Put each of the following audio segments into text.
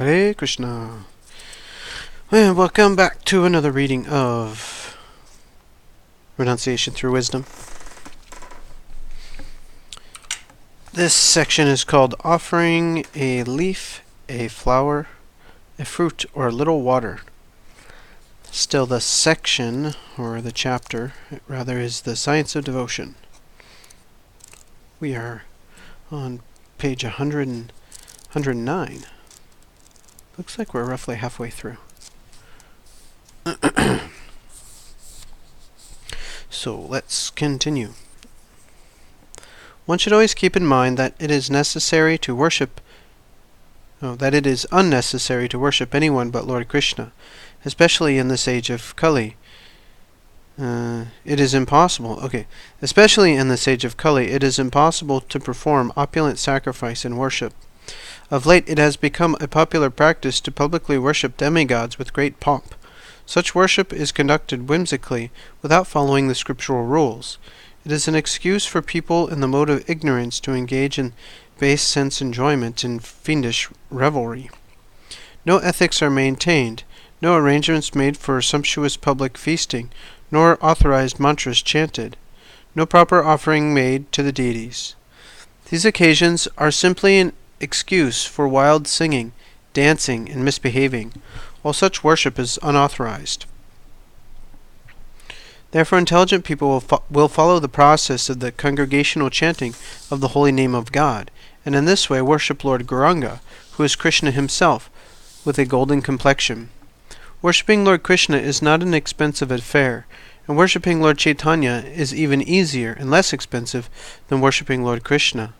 Hare Krishna. And welcome back to another reading of Renunciation Through Wisdom. This section is called Offering a Leaf, a Flower, a Fruit, or a Little Water. Still, the section, or the chapter, rather, is the Science of Devotion. We are on page 109. Looks like we're roughly halfway through. So let's continue. One should always keep in mind that it is unnecessary to worship anyone but Lord Krishna, especially in this age of Kali. Especially in this age of Kali, it is impossible to perform opulent sacrifice and worship. Of late, it has become a popular practice to publicly worship demigods with great pomp. Such worship is conducted whimsically, without following the scriptural rules. It is an excuse for people in the mode of ignorance to engage in base sense enjoyment and fiendish revelry. No ethics are maintained, no arrangements made for sumptuous public feasting, nor authorized mantras chanted, no proper offering made to the deities. These occasions are simply an excuse for wild singing, dancing, and misbehaving, while such worship is unauthorized. Therefore, intelligent people will follow the process of the congregational chanting of the holy name of God, and in this way worship Lord Gauranga, who is Krishna himself, with a golden complexion. Worshipping Lord Krishna is not an expensive affair, and worshipping Lord Chaitanya is even easier and less expensive than worshipping Lord Krishna.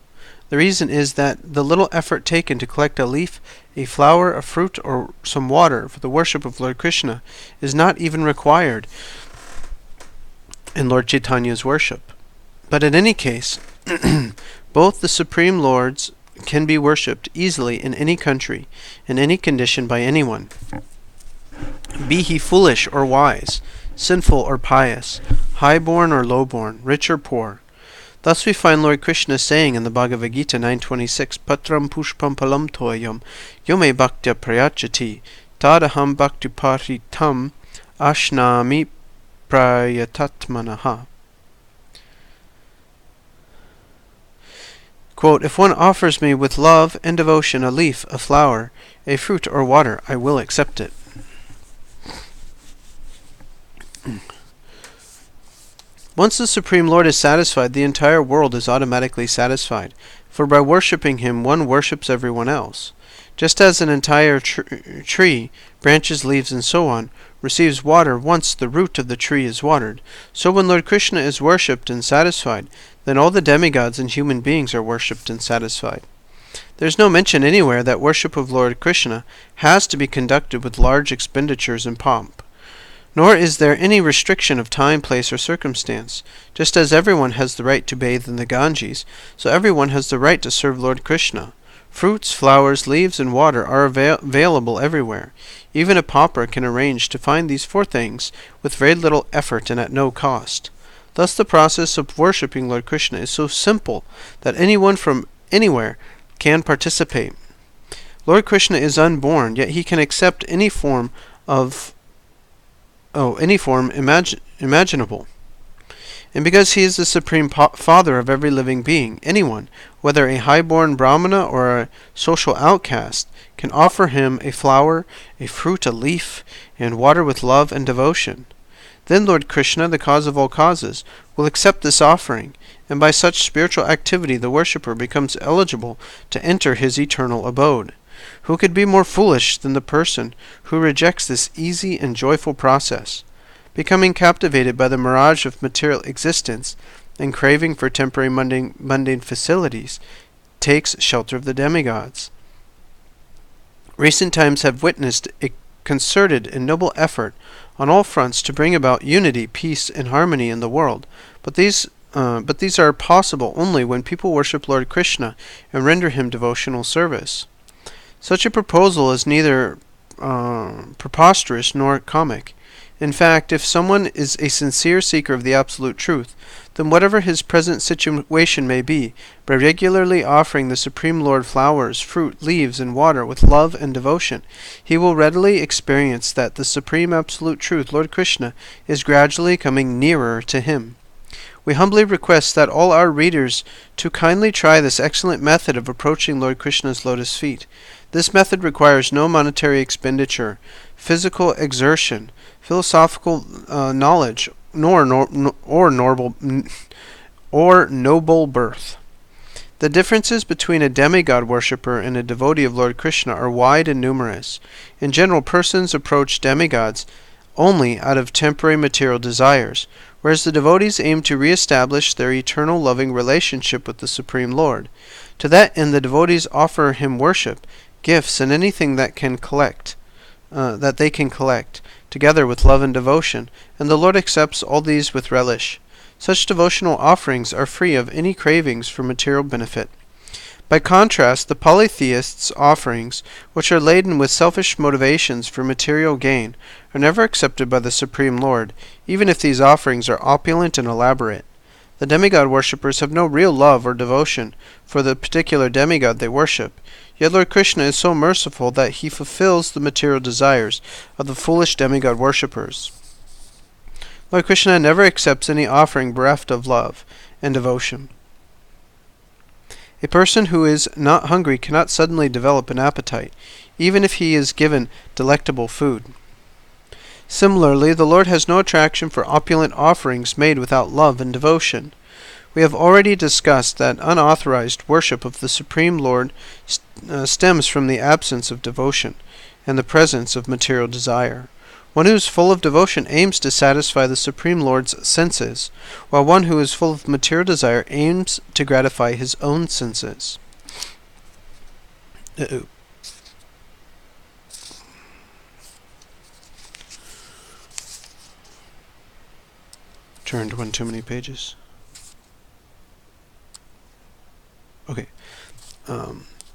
The reason is that the little effort taken to collect a leaf, a flower, a fruit, or some water for the worship of Lord Krishna is not even required in Lord Chaitanya's worship. But in any case, both the Supreme Lords can be worshipped easily in any country, in any condition by anyone. Be he foolish or wise, sinful or pious, high-born or low-born, rich or poor. Thus we find Lord Krishna saying in the Bhagavad-Gita 9.26, Patram pushpam palam toyam yome bhaktya prayachati tadaham bhaktiparitam ashnami prayatatmanaha. Quote, if one offers me with love and devotion a leaf, a flower, a fruit, or water, I will accept it. Once the Supreme Lord is satisfied, the entire world is automatically satisfied, for by worshipping him one worships everyone else. Just as an entire tree, branches, leaves, and so on, receives water once the root of the tree is watered, so when Lord Krishna is worshipped and satisfied, then all the demigods and human beings are worshipped and satisfied. There is no mention anywhere that worship of Lord Krishna has to be conducted with large expenditures and pomp. Nor is there any restriction of time, place, or circumstance. Just as everyone has the right to bathe in the Ganges, so everyone has the right to serve Lord Krishna. Fruits, flowers, leaves, and water are available everywhere. Even a pauper can arrange to find these four things with very little effort and at no cost. Thus the process of worshipping Lord Krishna is so simple that anyone from anywhere can participate. Lord Krishna is unborn, yet he can accept any form imaginable. And because he is the supreme father of every living being, anyone, whether a high-born brahmana or a social outcast, can offer him a flower, a fruit, a leaf, and water with love and devotion. Then Lord Krishna, the cause of all causes, will accept this offering, and by such spiritual activity the worshipper becomes eligible to enter his eternal abode. Who could be more foolish than the person who rejects this easy and joyful process? Becoming captivated by the mirage of material existence and craving for temporary mundane facilities, takes shelter of the demigods. Recent times have witnessed a concerted and noble effort on all fronts to bring about unity, peace, and harmony in the world, but these are possible only when people worship Lord Krishna and render him devotional service. Such a proposal is neither preposterous nor comic. In fact, if someone is a sincere seeker of the absolute truth, then whatever his present situation may be, by regularly offering the Supreme Lord flowers, fruit, leaves, and water with love and devotion, he will readily experience that the Supreme Absolute Truth, Lord Krishna, is gradually coming nearer to him. We humbly request that all our readers to kindly try this excellent method of approaching Lord Krishna's lotus feet. This method requires no monetary expenditure, physical exertion, philosophical knowledge, nor noble birth. The differences between a demigod worshipper and a devotee of Lord Krishna are wide and numerous. In general, persons approach demigods only out of temporary material desires, whereas the devotees aim to re-establish their eternal loving relationship with the Supreme Lord. To that end, the devotees offer him worship, gifts, and anything that they can collect, together with love and devotion, and the Lord accepts all these with relish. Such devotional offerings are free of any cravings for material benefit. By contrast, the polytheists' offerings, which are laden with selfish motivations for material gain, are never accepted by the Supreme Lord, even if these offerings are opulent and elaborate. The demigod worshippers have no real love or devotion for the particular demigod they worship, yet Lord Krishna is so merciful that he fulfills the material desires of the foolish demigod worshippers. Lord Krishna never accepts any offering bereft of love and devotion. A person who is not hungry cannot suddenly develop an appetite, even if he is given delectable food. Similarly, the Lord has no attraction for opulent offerings made without love and devotion. We have already discussed that unauthorized worship of the Supreme Lord stems from the absence of devotion and the presence of material desire. One who is full of devotion aims to satisfy the Supreme Lord's senses, while one who is full of material desire aims to gratify his own senses. Turned one too many pages. Okay.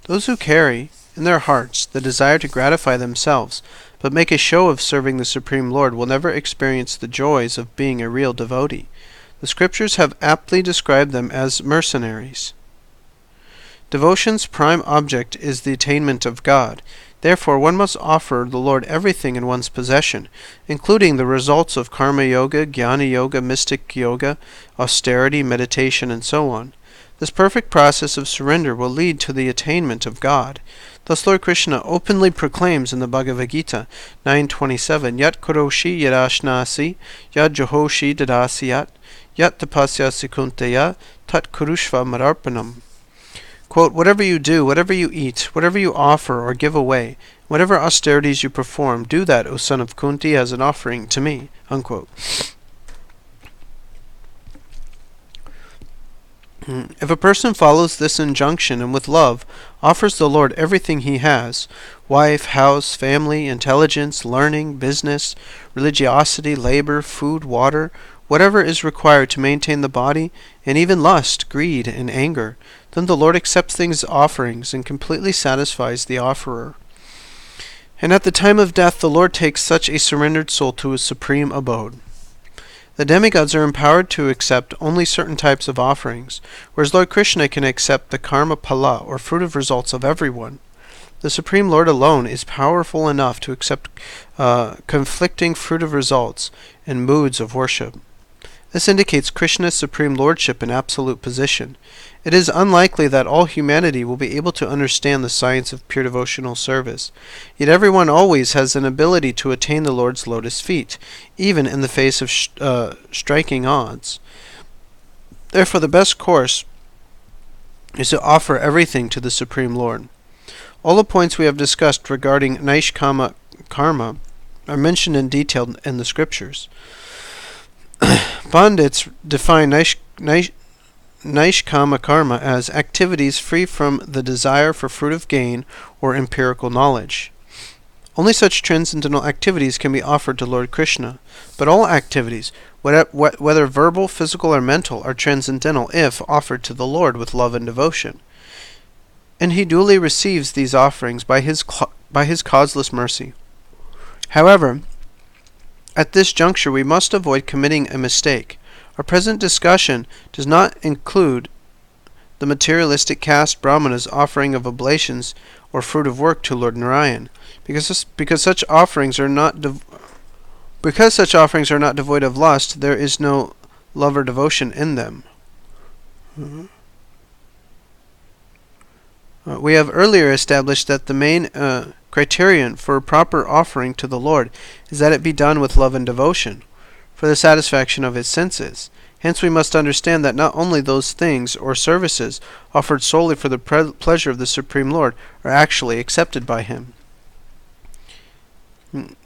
Those who carry in their hearts the desire to gratify themselves, but make a show of serving the Supreme Lord, will never experience the joys of being a real devotee. The scriptures have aptly described them as mercenaries. Devotion's prime object is the attainment of God. Therefore, one must offer the Lord everything in one's possession, including the results of karma yoga, jnana yoga, mystic yoga, austerity, meditation, and so on. This perfect process of surrender will lead to the attainment of God. Thus Lord Krishna openly proclaims in the Bhagavad-Gita 9:27, Yat karoshi yadashnasi, yad johoshi dadasyat, yat tapasyasi kunteya, tat kurushva mararpanam. Quote, whatever you do, whatever you eat, whatever you offer or give away, whatever austerities you perform, do that, O son of Kunti, as an offering to me. Unquote. If a person follows this injunction and with love offers the Lord everything he has, wife, house, family, intelligence, learning, business, religiosity, labor, food, water, whatever is required to maintain the body, and even lust, greed, and anger, then the Lord accepts these offerings and completely satisfies the offerer. And at the time of death the Lord takes such a surrendered soul to his supreme abode. The demigods are empowered to accept only certain types of offerings, whereas Lord Krishna can accept the karma pala, or fruit of results, of everyone. The Supreme Lord alone is powerful enough to accept conflicting fruit of results and moods of worship. This indicates Krishna's supreme lordship and absolute position. It is unlikely that all humanity will be able to understand the science of pure devotional service. Yet everyone always has an ability to attain the Lord's lotus feet, even in the face of striking odds. Therefore, the best course is to offer everything to the Supreme Lord. All the points we have discussed regarding Naishkama karma are mentioned in detail in the scriptures. Pandits define Naishkama karma as activities free from the desire for fruit of gain or empirical knowledge. Only such transcendental activities can be offered to Lord Krishna, but all activities, whether verbal, physical, or mental, are transcendental if offered to the Lord with love and devotion. And he duly receives these offerings by his causeless mercy. However, At this juncture, we must avoid committing a mistake. Our present discussion does not include the materialistic caste brahmanas' offering of oblations or fruit of work to Lord Narayan, because such offerings are not devoid of lust. There is no love or devotion in them. We have earlier established that the main criterion for a proper offering to the Lord is that it be done with love and devotion, for the satisfaction of his senses. Hence we must understand that not only those things or services offered solely for the pleasure of the Supreme Lord are actually accepted by him.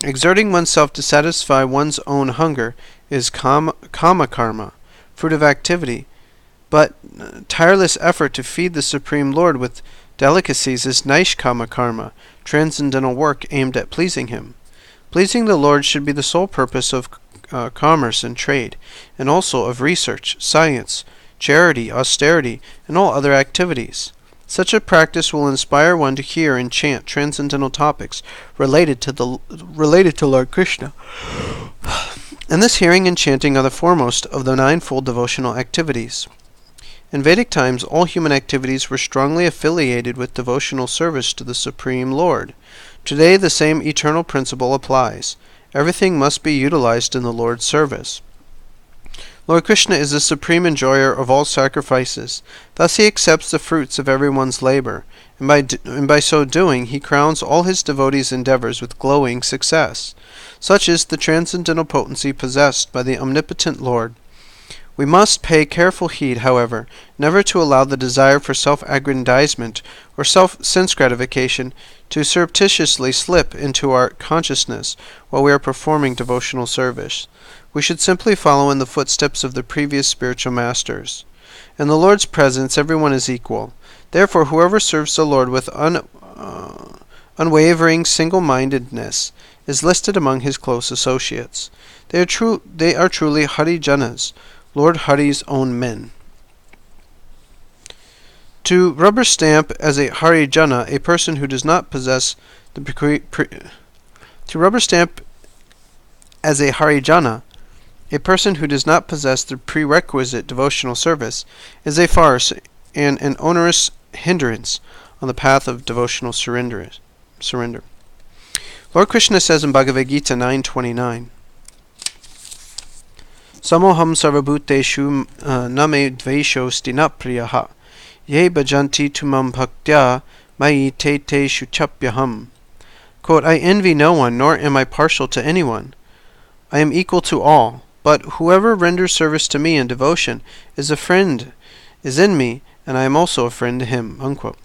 Exerting oneself to satisfy one's own hunger is kama karma, fruit of activity, but tireless effort to feed the Supreme Lord with delicacies is naishkama karma, transcendental work aimed at pleasing him. Pleasing the Lord should be the sole purpose of commerce and trade, and also of research, science, charity, austerity, and all other activities. Such a practice will inspire one to hear and chant transcendental topics related to Lord Krishna. And this hearing and chanting are the foremost of the ninefold devotional activities. In Vedic times, all human activities were strongly affiliated with devotional service to the Supreme Lord. Today, the same eternal principle applies. Everything must be utilized in the Lord's service. Lord Krishna is the supreme enjoyer of all sacrifices. Thus he accepts the fruits of everyone's labor, and by so doing he crowns all his devotees' endeavors with glowing success. Such is the transcendental potency possessed by the omnipotent Lord. We must pay careful heed, however, never to allow the desire for self-aggrandizement or sense gratification to surreptitiously slip into our consciousness while we are performing devotional service. We should simply follow in the footsteps of the previous spiritual masters. In the Lord's presence, everyone is equal. Therefore, whoever serves the Lord with unwavering single-mindedness is listed among his close associates. They are truly Hari-janas, Lord Hari's own men. To rubber stamp as a Hari-jana a person who does not possess the prerequisite devotional service is a farce and an onerous hindrance on the path of devotional surrender. Lord Krishna says in Bhagavad-Gita 9:29, Samoham sarvabhuteshu name dvaishosti na priyaha ye bhajanti tumam bhaktya mayi te shuchapyaham. Quote, I envy no one, nor am I partial to anyone. I am equal to all, but whoever renders service to me in devotion is in me, and I am also a friend to him. Unquote.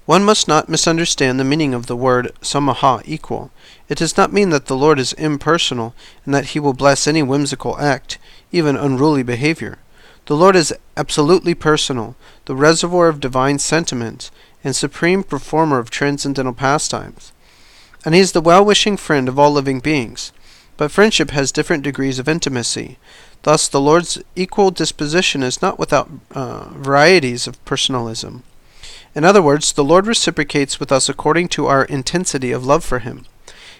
One must not misunderstand the meaning of the word samaha, equal. It does not mean that the Lord is impersonal and that he will bless any whimsical act, even unruly behavior. The Lord is absolutely personal, the reservoir of divine sentiment, and supreme performer of transcendental pastimes. And he is the well-wishing friend of all living beings. But friendship has different degrees of intimacy. Thus, the Lord's equal disposition is not without varieties of personalism. In other words, the Lord reciprocates with us according to our intensity of love for him.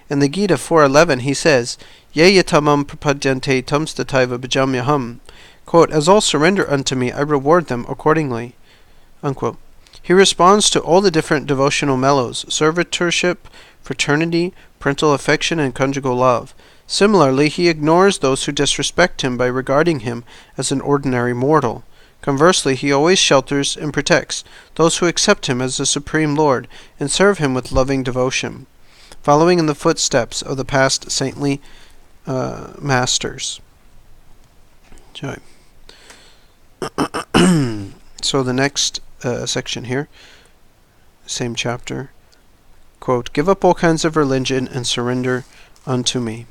In the Gita 4:11 he says, Ye yatamam prapadyante tamstataiva bhajamyaham. Quote, as all surrender unto me, I reward them accordingly. Unquote. He responds to all the different devotional mellows, servitorship, fraternity, parental affection, and conjugal love. Similarly, he ignores those who disrespect him by regarding him as an ordinary mortal. Conversely, he always shelters and protects those who accept him as the Supreme Lord and serve him with loving devotion, following in the footsteps of the past saintly masters. So the next section here, same chapter, quote, give up all kinds of religion and surrender unto me.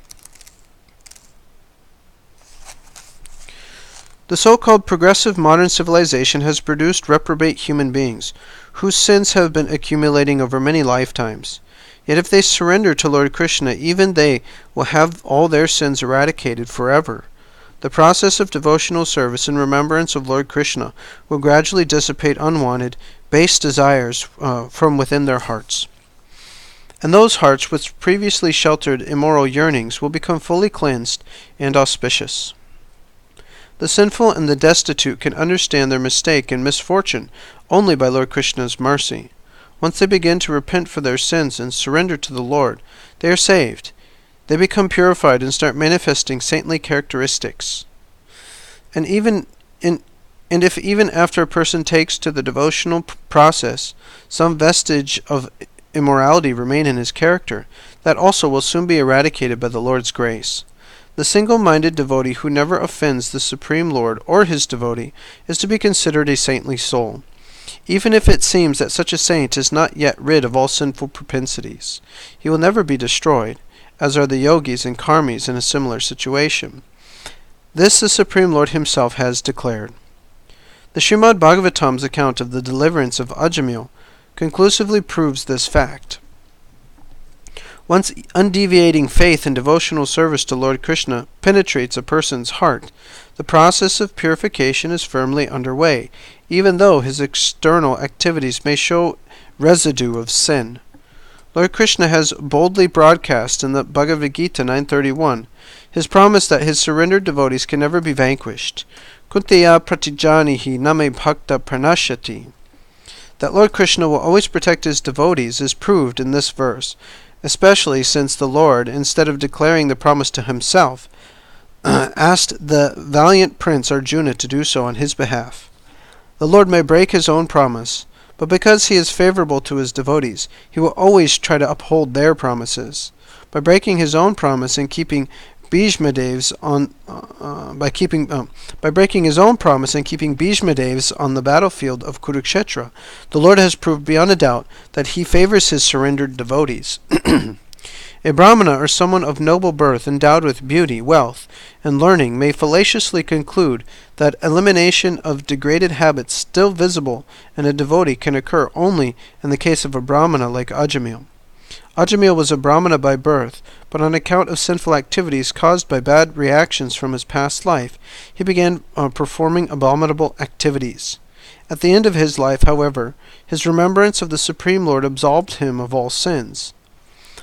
The so-called progressive modern civilization has produced reprobate human beings, whose sins have been accumulating over many lifetimes. Yet if they surrender to Lord Krishna, even they will have all their sins eradicated forever. The process of devotional service in remembrance of Lord Krishna will gradually dissipate unwanted, base desires from within their hearts. and those hearts which previously sheltered immoral yearnings will become fully cleansed and auspicious. The sinful and the destitute can understand their mistake and misfortune only by Lord Krishna's mercy. Once they begin to repent for their sins and surrender to the Lord, they are saved. They become purified and start manifesting saintly characteristics. And if even after a person takes to the devotional process, some vestige of immorality remain in his character, that also will soon be eradicated by the Lord's grace. The single-minded devotee who never offends the Supreme Lord or his devotee is to be considered a saintly soul, even if it seems that such a saint is not yet rid of all sinful propensities. He will never be destroyed, as are the yogis and karmis in a similar situation. This the Supreme Lord himself has declared. The Srimad Bhagavatam's account of the deliverance of Ajamil conclusively proves this fact. Once undeviating faith and devotional service to Lord Krishna penetrates a person's heart, the process of purification is firmly underway, even though his external activities may show residue of sin. Lord Krishna has boldly broadcast in the Bhagavad-Gita 9:31 his promise that his surrendered devotees can never be vanquished. Kunteya pratijanihi name bhakta pranashyati. That Lord Krishna will always protect his devotees is proved in this verse, especially since the Lord, instead of declaring the promise to himself, asked the valiant prince Arjuna to do so on his behalf. The Lord may break his own promise, but because he is favorable to his devotees, he will always try to uphold their promises. By breaking his own promise and keeping Bhishmadev's on the battlefield of Kurukshetra, the Lord has proved beyond a doubt that he favors his surrendered devotees. A Brahmana or someone of noble birth endowed with beauty, wealth, and learning may fallaciously conclude that elimination of degraded habits still visible in a devotee can occur only in the case of a Brahmana like Ajamil. Ajamil was a Brahmana by birth, but on account of sinful activities caused by bad reactions from his past life, he began performing abominable activities. At the end of his life, however, his remembrance of the Supreme Lord absolved him of all sins.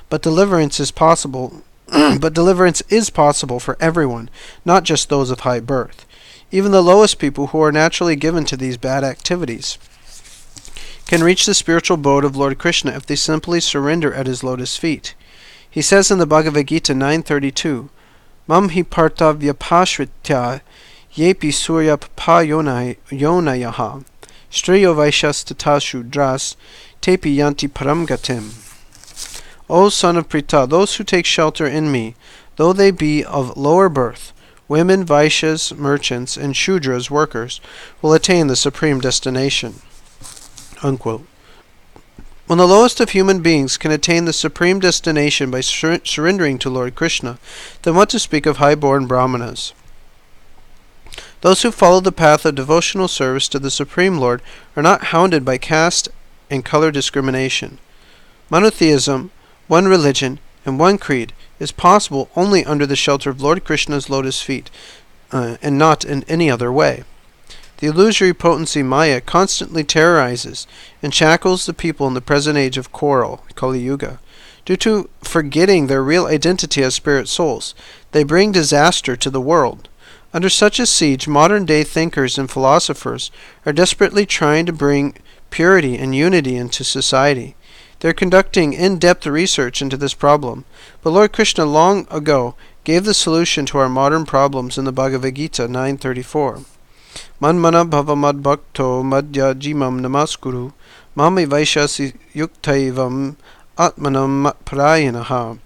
But deliverance is possible for everyone, not just those of high birth. Even the lowest people who are naturally given to these bad activities can reach the spiritual abode of Lord Krishna if they simply surrender at his lotus feet. He says in the Bhagavad-Gita 9:32, Mam hi partha vyapashritya yepi surya papa yonayaha striyo vaishas tata shudras tepi yanti param gatim. O son of Pritha, those who take shelter in me, though they be of lower birth, women, Vaishyas, merchants, and Shudras, workers, will attain the supreme destination. Unquote. When the lowest of human beings can attain the supreme destination by surrendering to Lord Krishna, then what to speak of high-born Brahmanas? Those who follow the path of devotional service to the Supreme Lord are not hounded by caste and color discrimination. Monotheism, one religion, and one creed is possible only under the shelter of Lord Krishna's lotus feet, and not in any other way. The illusory potency Maya constantly terrorizes and shackles the people in the present age of quarrel, Kali-yuga. Due to forgetting their real identity as spirit souls, they bring disaster to the world. Under such a siege, modern-day thinkers and philosophers are desperately trying to bring purity and unity into society. They're conducting in-depth research into this problem, but Lord Krishna long ago gave the solution to our modern problems in the Bhagavad-Gita 9:34. Manmana bhavamad bhakto madhya jimam namaskuru mami vaishasi yuktaivam atmanam prayanaha.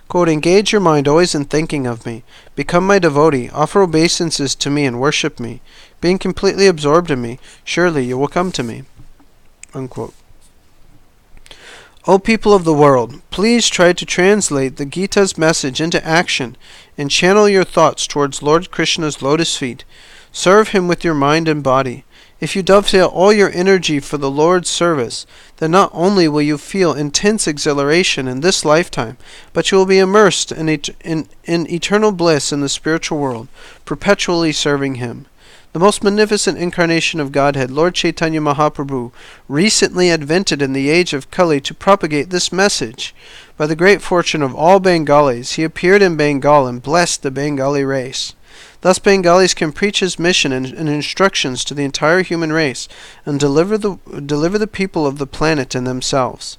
Quote, engage your mind always in thinking of me. Become my devotee. Offer obeisances to me and worship me. Being completely absorbed in me, surely you will come to me. Unquote. O people of the world, please try to translate the Gita's message into action and channel your thoughts towards Lord Krishna's lotus feet. Serve him with your mind and body. If you dovetail all your energy for the Lord's service, then not only will you feel intense exhilaration in this lifetime, but you will be immersed in eternal bliss in the spiritual world, perpetually serving him. The most magnificent incarnation of Godhead, Lord Chaitanya Mahaprabhu, recently advented in the age of Kali to propagate this message. By the great fortune of all Bengalis, he appeared in Bengal and blessed the Bengali race. Thus Bengalis can preach his mission and instructions to the entire human race and deliver the people of the planet and themselves.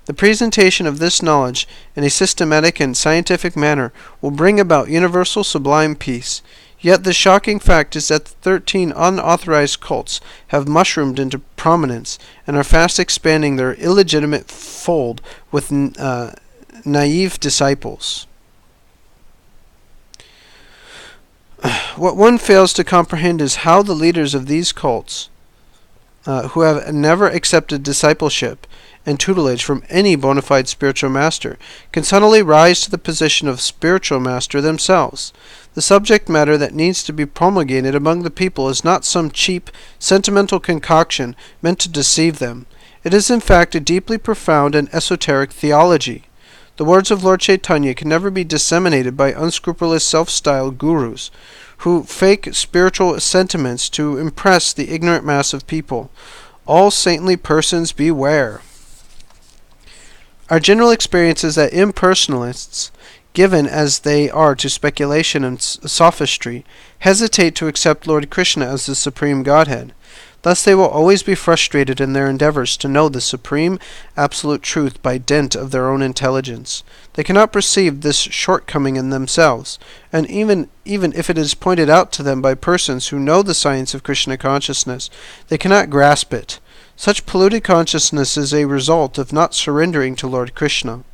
The presentation of this knowledge in a systematic and scientific manner will bring about universal sublime peace. Yet the shocking fact is that 13 unauthorized cults have mushroomed into prominence and are fast expanding their illegitimate fold with naive disciples. What one fails to comprehend is how the leaders of these cults, who have never accepted discipleship and tutelage from any bona fide spiritual master, can suddenly rise to the position of spiritual master themselves. The subject matter that needs to be promulgated among the people is not some cheap, sentimental concoction meant to deceive them. It is in fact a deeply profound and esoteric theology. The words of Lord Chaitanya can never be disseminated by unscrupulous self-styled gurus who fake spiritual sentiments to impress the ignorant mass of people. All saintly persons beware. Our general experience is that impersonalists, given as they are to speculation and sophistry, hesitate to accept Lord Krishna as the Supreme Godhead. Thus they will always be frustrated in their endeavors to know the supreme absolute truth by dint of their own intelligence. They cannot perceive this shortcoming in themselves, and even if it is pointed out to them by persons who know the science of Krishna consciousness, they cannot grasp it. Such polluted consciousness is a result of not surrendering to Lord Krishna.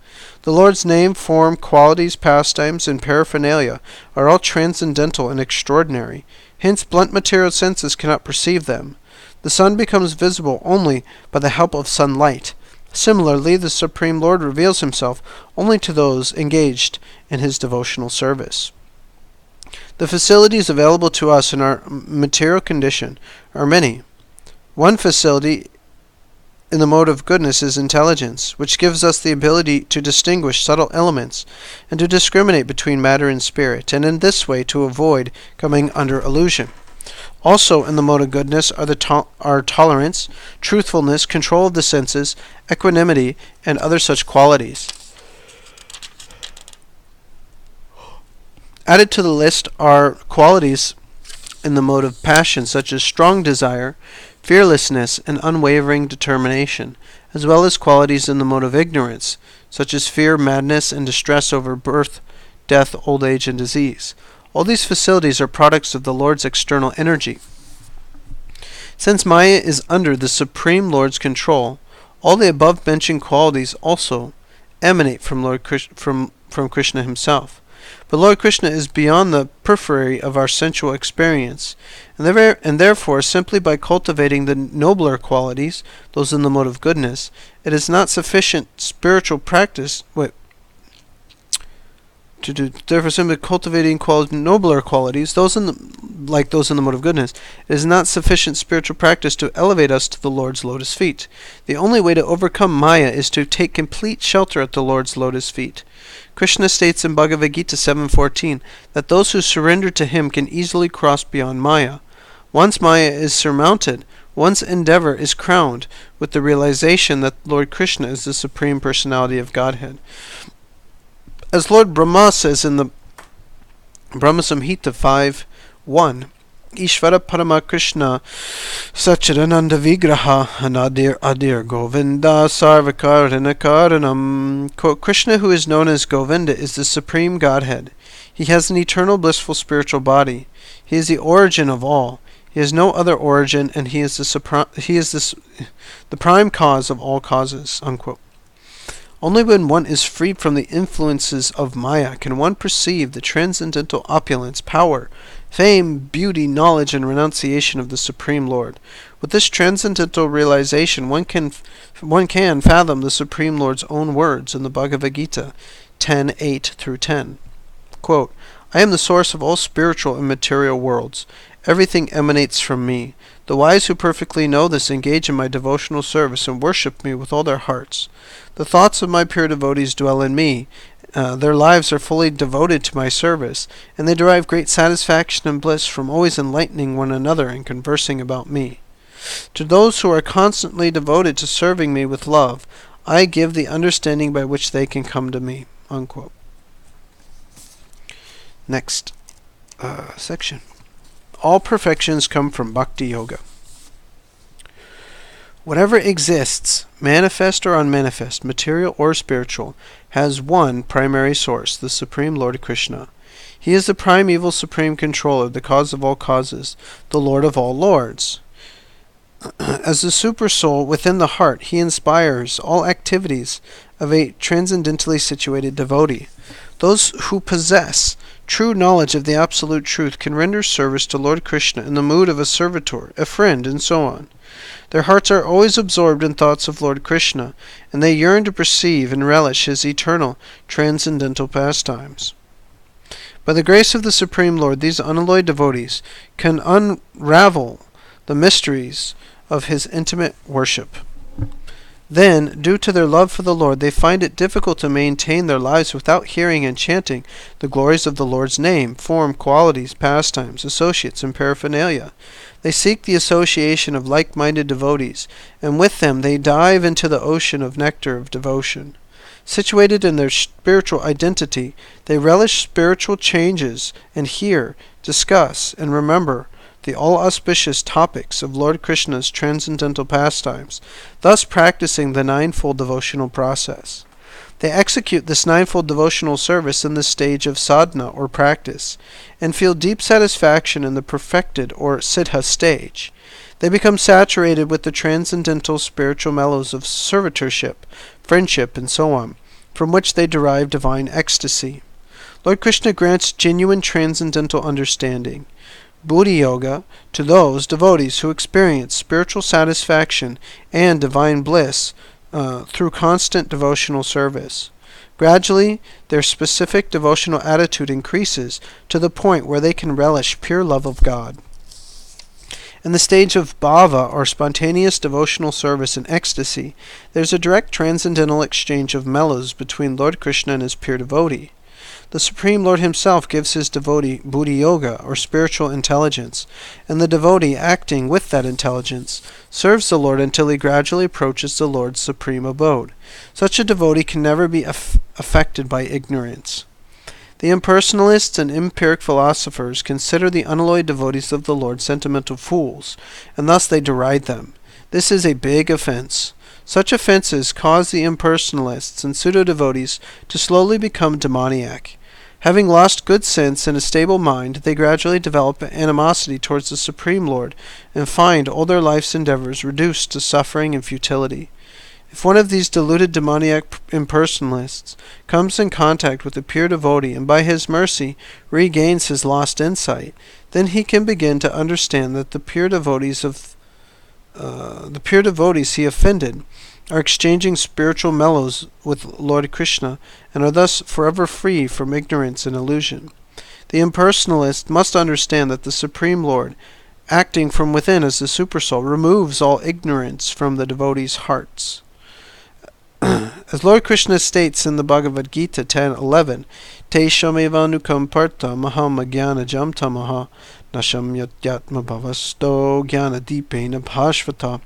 The Lord's name, form, qualities, pastimes, and paraphernalia are all transcendental and extraordinary. Hence, blunt material senses cannot perceive them. The sun becomes visible only by the help of sunlight. Similarly, the Supreme Lord reveals himself only to those engaged in his devotional service. The facilities available to us in our material condition are many. One facility in the mode of goodness is intelligence, which gives us the ability to distinguish subtle elements and to discriminate between matter and spirit, and in this way to avoid coming under illusion. Also in the mode of goodness are tolerance, truthfulness, control of the senses, equanimity, and other such qualities. Added to the list are qualities in the mode of passion, such as strong desire, fearlessness, and unwavering determination, as well as qualities in the mode of ignorance, such as fear, madness, and distress over birth, death, old age, and disease. All these facilities are products of the Lord's external energy. Since Maya is under the Supreme Lord's control, all the above-mentioned qualities also emanate from Krishna himself. But Lord Krishna is beyond the periphery of our sensual experience, and therefore simply by cultivating the nobler qualities, those in the mode of goodness, it is not sufficient spiritual practice. Therefore, simply cultivating nobler qualities, those in the mode of goodness, it is not sufficient spiritual practice to elevate us to the Lord's lotus feet. The only way to overcome Maya is to take complete shelter at the Lord's lotus feet. Krishna states in Bhagavad-Gita 7:14 that those who surrender to him can easily cross beyond Maya. Once Maya is surmounted, one's endeavor is crowned with the realization that Lord Krishna is the Supreme Personality of Godhead. As Lord Brahma says in the Brahma Samhita 5:1, Ishvara Parama Krishna Sachidananda Vigraha Anadir Govinda Sarvakarana Karanam. Quote, Krishna, who is known as Govinda, is the Supreme Godhead. He has an eternal blissful spiritual body. He is the origin of all. He has no other origin, and he is the prime cause of all causes. Unquote. Only when one is freed from the influences of Maya can one perceive the transcendental opulence, power, fame, beauty, knowledge, and renunciation of the Supreme Lord. With this transcendental realization, one can fathom the Supreme Lord's own words in the Bhagavad-Gita 10:8-10. Quote, I am the source of all spiritual and material worlds. Everything emanates from me. The wise who perfectly know this engage in my devotional service and worship me with all their hearts. The thoughts of my pure devotees dwell in me, their lives are fully devoted to my service, and they derive great satisfaction and bliss from always enlightening one another and conversing about me. To those who are constantly devoted to serving me with love, I give the understanding by which they can come to me." Unquote. Next section. All perfections come from Bhakti-yoga. Whatever exists, manifest or unmanifest, material or spiritual, has one primary source, the Supreme Lord Krishna. He is the primeval supreme controller, the cause of all causes, the Lord of all lords. As the supersoul within the heart, he inspires all activities of a transcendently situated devotee. Those who possess true knowledge of the absolute truth can render service to Lord Krishna in the mood of a servitor, a friend, and so on. Their hearts are always absorbed in thoughts of Lord Krishna, and they yearn to perceive and relish his eternal, transcendental pastimes. By the grace of the Supreme Lord, these unalloyed devotees can unravel the mysteries of his intimate worship. Then, due to their love for the Lord, they find it difficult to maintain their lives without hearing and chanting the glories of the Lord's name, form, qualities, pastimes, associates, and paraphernalia. They seek the association of like-minded devotees, and with them they dive into the ocean of nectar of devotion. Situated in their spiritual identity, they relish spiritual changes and hear, discuss, and remember the all-auspicious topics of Lord Krishna's transcendental pastimes, thus practicing the ninefold devotional process. They execute this ninefold devotional service in the stage of sadhana or practice, and feel deep satisfaction in the perfected or siddha stage. They become saturated with the transcendental spiritual mellows of servitorship, friendship, and so on, from which they derive divine ecstasy. Lord Krishna grants genuine transcendental understanding, Bhakti-yoga, to those devotees who experience spiritual satisfaction and divine bliss through constant devotional service. Gradually, their specific devotional attitude increases to the point where they can relish pure love of God. In the stage of bhava, or spontaneous devotional service and ecstasy, there is a direct transcendental exchange of mellows between Lord Krishna and his pure devotee. The Supreme Lord himself gives his devotee Bhakti-yoga, or spiritual intelligence, and the devotee, acting with that intelligence, serves the Lord until he gradually approaches the Lord's supreme abode. Such a devotee can never be affected by ignorance. The impersonalists and empiric philosophers consider the unalloyed devotees of the Lord sentimental fools, and thus they deride them. This is a big offense. Such offenses cause the impersonalists and pseudo-devotees to slowly become demoniac. Having lost good sense and a stable mind, they gradually develop animosity towards the Supreme Lord and find all their life's endeavors reduced to suffering and futility. If one of these deluded demoniac impersonalists comes in contact with a pure devotee and by his mercy regains his lost insight, then he can begin to understand that the pure devotees he offended are exchanging spiritual mellows with Lord Krishna and are thus forever free from ignorance and illusion. The impersonalist must understand that the Supreme Lord, acting from within as the Supersoul, removes all ignorance from the devotees' hearts. As Lord Krishna states in the Bhagavad-Gita 10:11, Te shamevanukam parta maham agyana jam tamaha nasham yatyatma bhavasto jnana dipena bhashvata.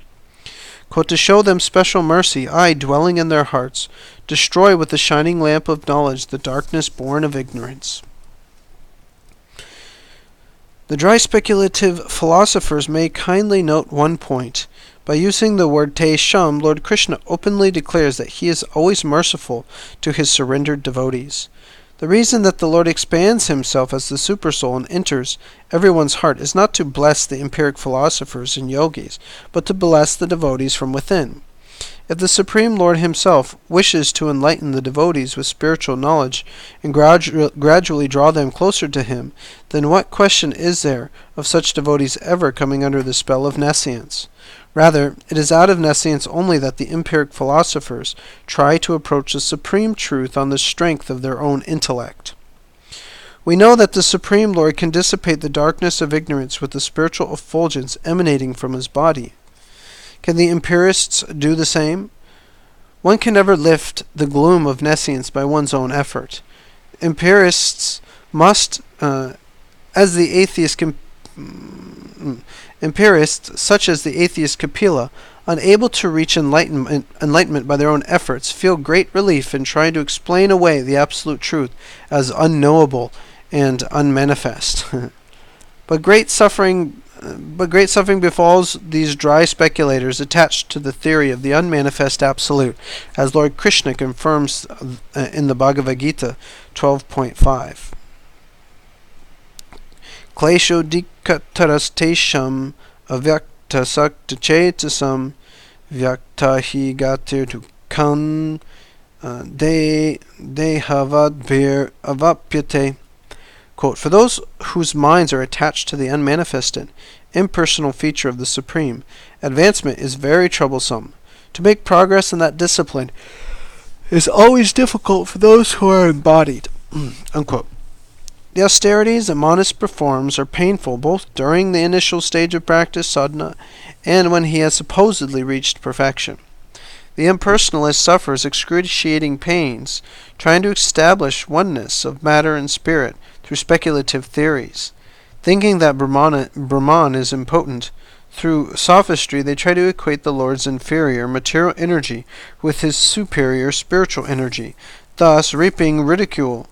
Quote, to show them special mercy, I, dwelling in their hearts, destroy with the shining lamp of knowledge the darkness born of ignorance. The dry speculative philosophers may kindly note one point. By using the word Te Sham, Lord Krishna openly declares that he is always merciful to his surrendered devotees. The reason that the Lord expands himself as the Supersoul and enters everyone's heart is not to bless the empiric philosophers and yogis, but to bless the devotees from within. If the Supreme Lord himself wishes to enlighten the devotees with spiritual knowledge and gradually draw them closer to him, then what question is there of such devotees ever coming under the spell of nescience? Rather, it is out of nescience only that the empiric philosophers try to approach the supreme truth on the strength of their own intellect. We know that the Supreme Lord can dissipate the darkness of ignorance with the spiritual effulgence emanating from his body. Can the empirists do the same? One can never lift the gloom of nescience by one's own effort. Empirists must, empirists, such as the atheist Kapila, unable to reach enlightenment by their own efforts, feel great relief in trying to explain away the absolute truth as unknowable and unmanifest. But great suffering befalls these dry speculators attached to the theory of the unmanifest absolute, as Lord Krishna confirms in the Bhagavad-Gita 12.5. Klesho dikataras avyakta sakta chetasam vyakta hi gatir dukkhan dehavadbhir avapyate. Quote, for those whose minds are attached to the unmanifested, impersonal feature of the Supreme, advancement is very troublesome. To make progress in that discipline is always difficult for those who are embodied. Unquote. The austerities a monist performs are painful both during the initial stage of practice, sadhana, and when he has supposedly reached perfection. The impersonalist suffers excruciating pains trying to establish oneness of matter and spirit through speculative theories. Thinking that Brahman is impotent, through sophistry they try to equate the Lord's inferior material energy with his superior spiritual energy, thus reaping ridicule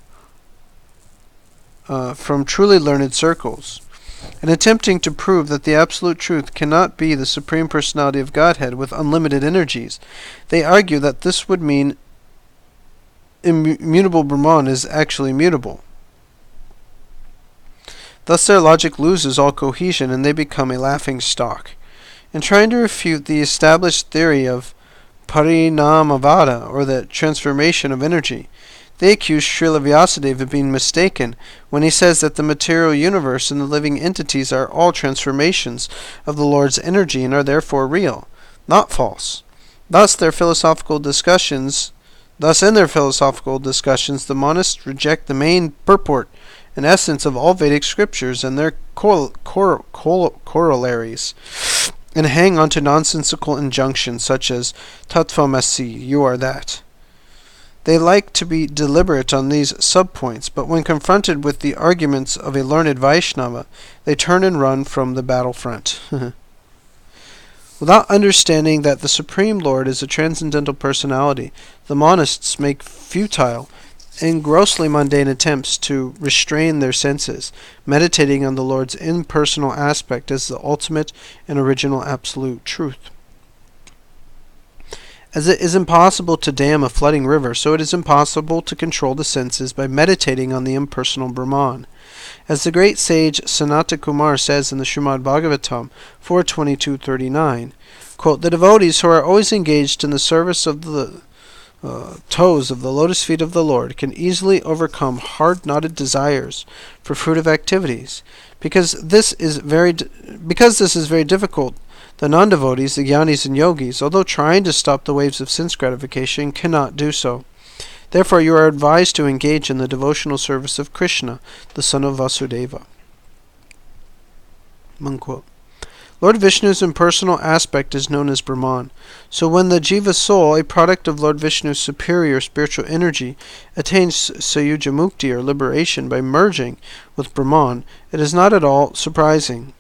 from truly learned circles. In attempting to prove that the absolute truth cannot be the Supreme Personality of Godhead with unlimited energies, they argue that this would mean immutable Brahman is actually mutable. Thus their logic loses all cohesion and they become a laughing stock. In trying to refute the established theory of Parinamavada, or the transformation of energy, they accuse Srila Vyasadeva of being mistaken when he says that the material universe and the living entities are all transformations of the Lord's energy and are therefore real, not false. Thus in their philosophical discussions, the monists reject the main purport and essence of all Vedic scriptures and their corollaries, and hang on to nonsensical injunctions such as Tattvamasi, you are that. They like to be deliberate on these subpoints, but when confronted with the arguments of a learned Vaishnava, they turn and run from the battlefront. Without understanding that the Supreme Lord is a transcendental personality, the monists make futile and grossly mundane attempts to restrain their senses, meditating on the Lord's impersonal aspect as the ultimate and original absolute truth. As it is impossible to dam a flooding river, so it is impossible to control the senses by meditating on the impersonal Brahman. As the great sage Sanata Kumar says in the Srimad Bhagavatam 4.22.39, quote, the devotees who are always engaged in the service of the toes of the lotus feet of the Lord can easily overcome hard-knotted desires for fruitive activities. Because this is very difficult, the non-devotees, the jnanis and yogis, although trying to stop the waves of sense gratification, cannot do so. Therefore you are advised to engage in the devotional service of Krishna, the son of Vasudeva. Unquote. Lord Vishnu's impersonal aspect is known as Brahman. So when the jiva soul, a product of Lord Vishnu's superior spiritual energy, attains Sayuja Mukti, or liberation, by merging with Brahman, it is not at all surprising.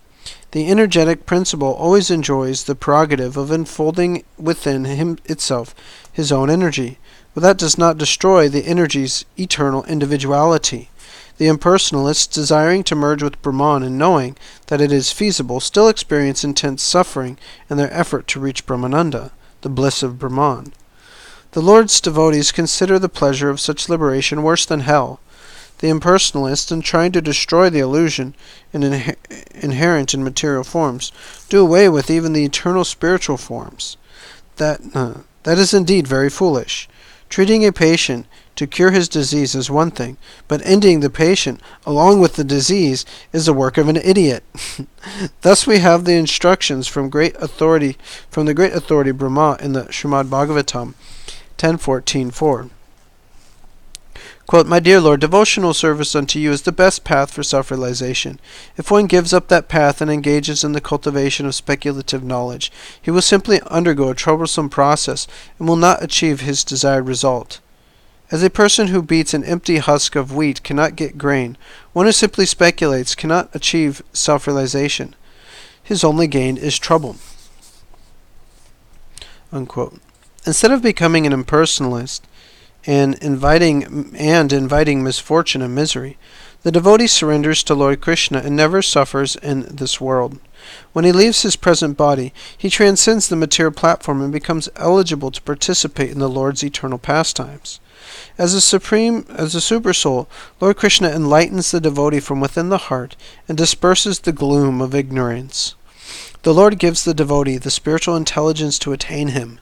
The energetic principle always enjoys the prerogative of enfolding within itself his own energy, but that does not destroy the energy's eternal individuality. The impersonalists, desiring to merge with Brahman and knowing that it is feasible, still experience intense suffering in their effort to reach Brahmananda, the bliss of Brahman. The Lord's devotees consider the pleasure of such liberation worse than hell. The impersonalists, in trying to destroy the illusion inherent in material forms, do away with even the eternal spiritual forms. That is indeed very foolish. Treating a patient to cure his disease is one thing, but ending the patient along with the disease is the work of an idiot. Thus we have the instructions from the great authority Brahma in the Srimad Bhagavatam 10.14.4. Quote, "My dear Lord, devotional service unto you is the best path for self-realization. If one gives up that path and engages in the cultivation of speculative knowledge, he will simply undergo a troublesome process and will not achieve his desired result. As a person who beats an empty husk of wheat cannot get grain, one who simply speculates cannot achieve self-realization. His only gain is trouble." Unquote. Instead of becoming an impersonalist and inviting misfortune and misery, the devotee surrenders to Lord Krishna and never suffers in this world. When he leaves his present body, he transcends the material platform and becomes eligible to participate in the Lord's eternal pastimes. As a supersoul, Lord Krishna enlightens the devotee from within the heart and disperses the gloom of ignorance. The Lord gives the devotee the spiritual intelligence to attain him.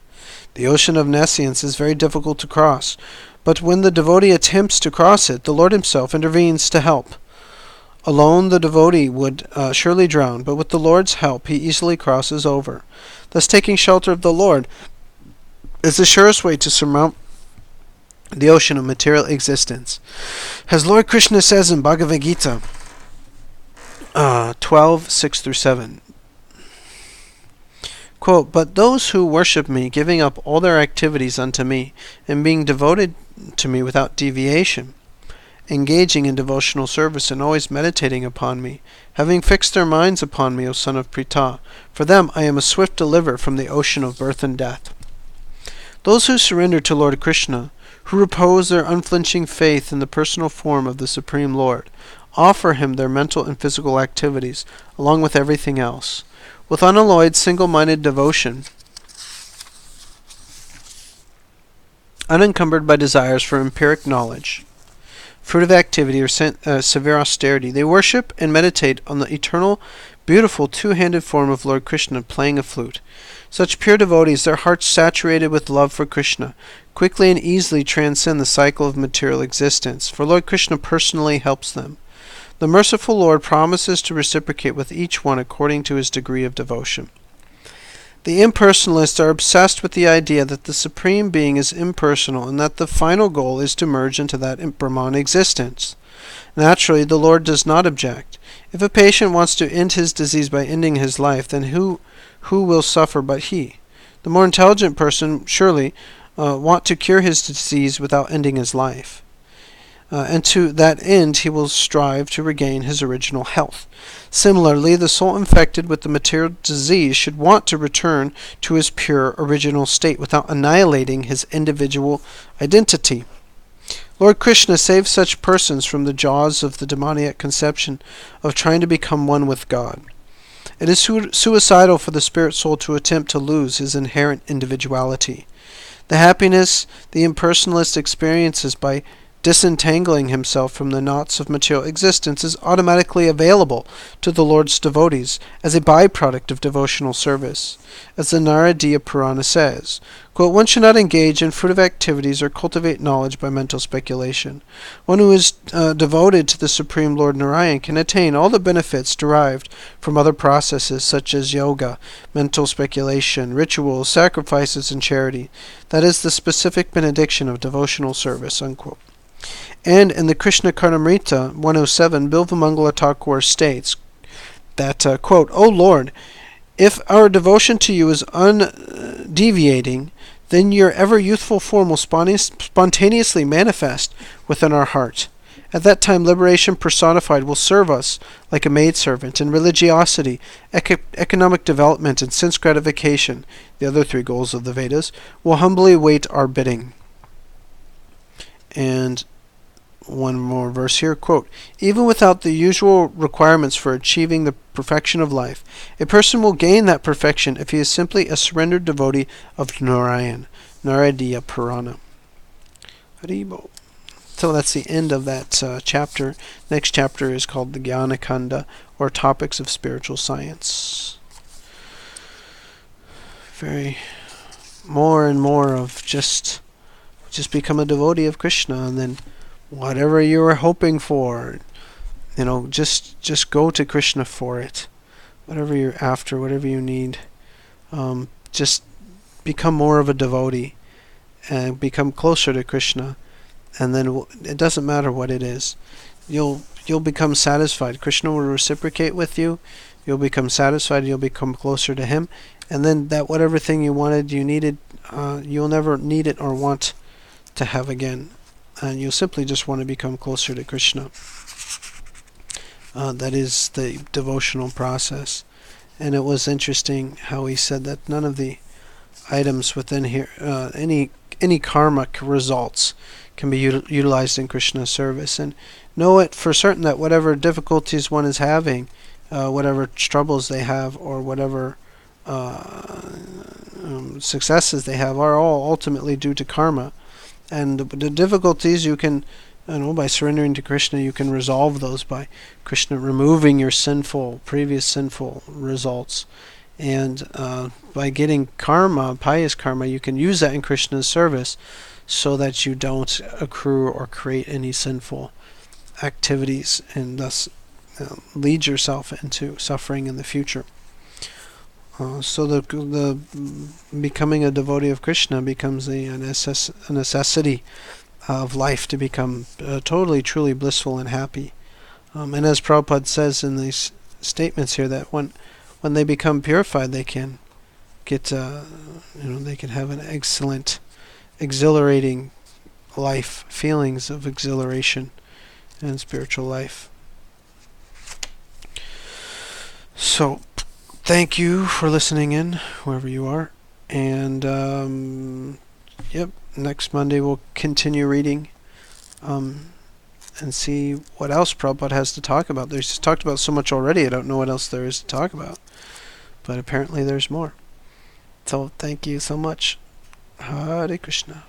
The ocean of nescience is very difficult to cross, but when the devotee attempts to cross it, the Lord himself intervenes to help. Alone the devotee would surely drown, but with the Lord's help he easily crosses over. Thus taking shelter of the Lord is the surest way to surmount the ocean of material existence. As Lord Krishna says in Bhagavad-Gita 12:6-7, quote, "But those who worship me, giving up all their activities unto me, and being devoted to me without deviation, engaging in devotional service and always meditating upon me, having fixed their minds upon me, O son of Pritha, for them I am a swift deliverer from the ocean of birth and death." Those who surrender to Lord Krishna, who repose their unflinching faith in the personal form of the Supreme Lord, offer him their mental and physical activities, along with everything else. With unalloyed, single-minded devotion, unencumbered by desires for empiric knowledge, fruitive activity, or severe austerity, they worship and meditate on the eternal, beautiful, two-handed form of Lord Krishna playing a flute. Such pure devotees, their hearts saturated with love for Krishna, quickly and easily transcend the cycle of material existence, for Lord Krishna personally helps them. The merciful Lord promises to reciprocate with each one according to his degree of devotion. The impersonalists are obsessed with the idea that the Supreme Being is impersonal and that the final goal is to merge into that Brahman existence. Naturally, the Lord does not object. If a patient wants to end his disease by ending his life, then who will suffer but he? The more intelligent person surely want to cure his disease without ending his life. And to that end he will strive to regain his original health. Similarly, the soul infected with the material disease should want to return to his pure original state without annihilating his individual identity. Lord Krishna saves such persons from the jaws of the demoniac conception of trying to become one with God. It is suicidal for the spirit soul to attempt to lose his inherent individuality. The happiness the impersonalist experiences by disentangling himself from the knots of material existence is automatically available to the Lord's devotees as a byproduct of devotional service. As the Naradiya Purana says, quote, "One should not engage in fruitive activities or cultivate knowledge by mental speculation. One who is devoted to the Supreme Lord Narayan can attain all the benefits derived from other processes such as yoga, mental speculation, rituals, sacrifices, and charity. That is the specific benediction of devotional service." Unquote. And in the Krishna Karnamrita 107, Bilvamangala Thakur states that, quote, "O Lord, if our devotion to you is undeviating, then your ever-youthful form will spontaneously manifest within our heart. At that time, liberation personified will serve us like a maidservant, and religiosity, economic development, and sense gratification, the other three goals of the Vedas, will humbly wait our bidding." And one more verse here, quote, "Even without the usual requirements for achieving the perfection of life, a person will gain that perfection if he is simply a surrendered devotee of Narayan." Naradiya Purana. Haribo. So that's the end of that chapter. Next chapter is called the Jnana Kanda, or Topics of Spiritual Science. Very more and more of just become a devotee of Krishna, and then whatever you were hoping for, just go to Krishna for it. Whatever you're after, whatever you need, just become more of a devotee and become closer to Krishna, and then it doesn't matter what it is. You'll become satisfied. Krishna will reciprocate with you. You'll become satisfied. You'll become closer to Him, and then that whatever thing you wanted, you needed, you'll never need it or want to have again, and you'll simply just want to become closer to Krishna. That is the devotional process. And it was interesting how he said that none of the items within here, any karmic results can be utilized in Krishna's service. And know it for certain that whatever difficulties one is having, whatever troubles they have, or whatever successes they have, are all ultimately due to karma. And the difficulties you can, by surrendering to Krishna, you can resolve those by Krishna removing your previous sinful results. And by getting karma, pious karma, you can use that in Krishna's service so that you don't accrue or create any sinful activities and thus lead yourself into suffering in the future. So the becoming a devotee of Krishna becomes a necessity of life to become totally, truly blissful and happy. And as Prabhupada says in these statements here, that when they become purified, they can get, they can have an excellent, exhilarating life, feelings of exhilaration and spiritual life. So, thank you for listening in, wherever you are. And, next Monday we'll continue reading and see what else Prabhupada has to talk about. He's talked about so much already, I don't know what else there is to talk about. But apparently there's more. So, thank you so much. Hare Krishna.